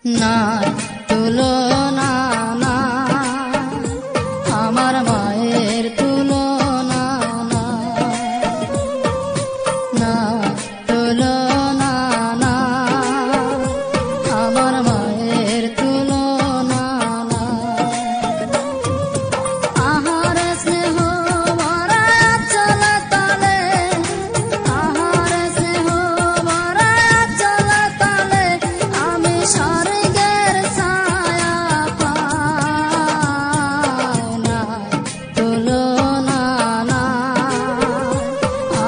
নাই তুলনা নাই, আমার মায়ের তুলনা নাই তুলনা নাই, আমার মায়ের তুলনা আহার স্নেহ ভরা চল তলে, আহার স্নেহ ভরা চল তলে, আমি স্বর্গের ছায়া পাই। নাই তুলনা নাই,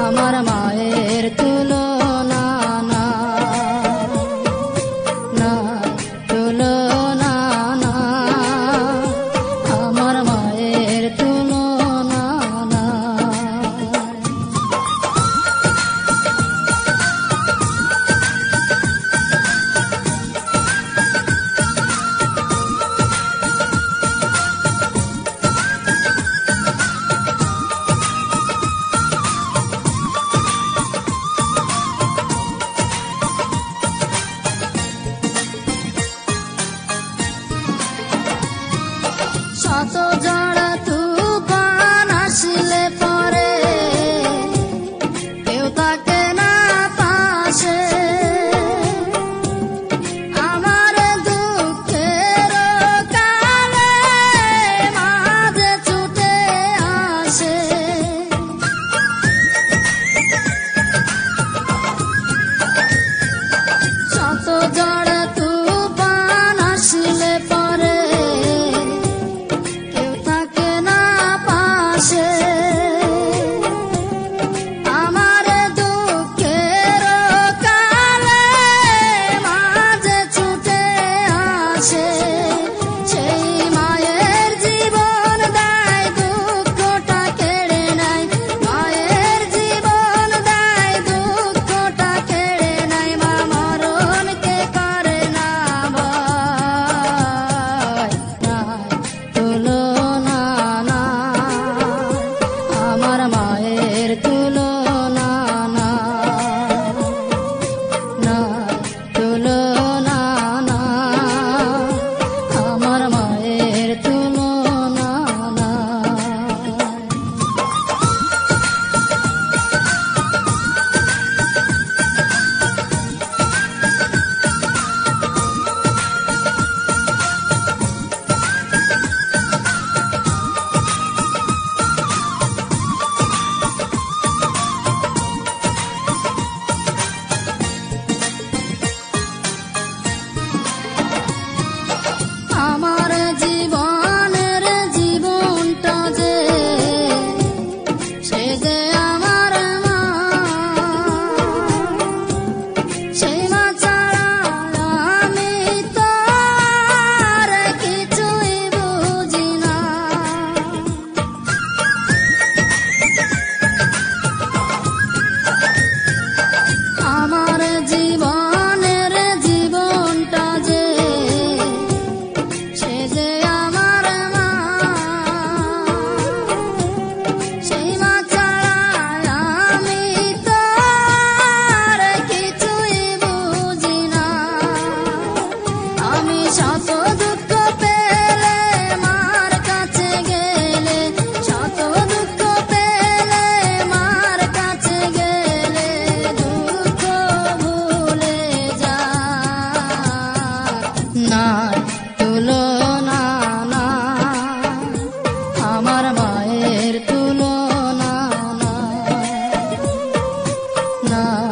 আমার মায়ের তুলনা নাই তুলনা নাই, আমার মায়ের তুলনা নাই। শত ঝড় তুফান আসলে পরে কেউ থাকে না পাশে, আমার দুঃখের কালে মাঝে ছুটে আসে। শত ঝড় তুফান আসলে পরে কেউ থাকে না পাশে, আমার দুঃখের কালে মাঝে ছুটে আসে। সেই মায়ের জীবন দেয় দুঃখটা কেড়ে নেয়, মায়ের জীবন দেয় দুঃখটা কেড়ে নেয়, মা মরণকে করে না ভয়। নাই তুলনা নাই, আমার মায়ের তুলনা নাই তুলনা নাই, আমার মায়ের তুলনা নাই। আমার জীবনের জীবনটা যে সে যে আমার মা, সেই মা ছাড়া আমি তো আর কিছুই বুঝি না। আমার জীবনের জীবনটা যে সে যে আমার মা, সেই মা ছাড়া আমি তো আর কিছুই বুঝি না। আমি শত দুঃখ পেলে মার কাছে গেলে, শত দুঃখ পেলে মার কাছে গেলে, দুঃখ ভুলে যায়। নাই তুলনা নাই, আমার মায়ের তুলনা নাই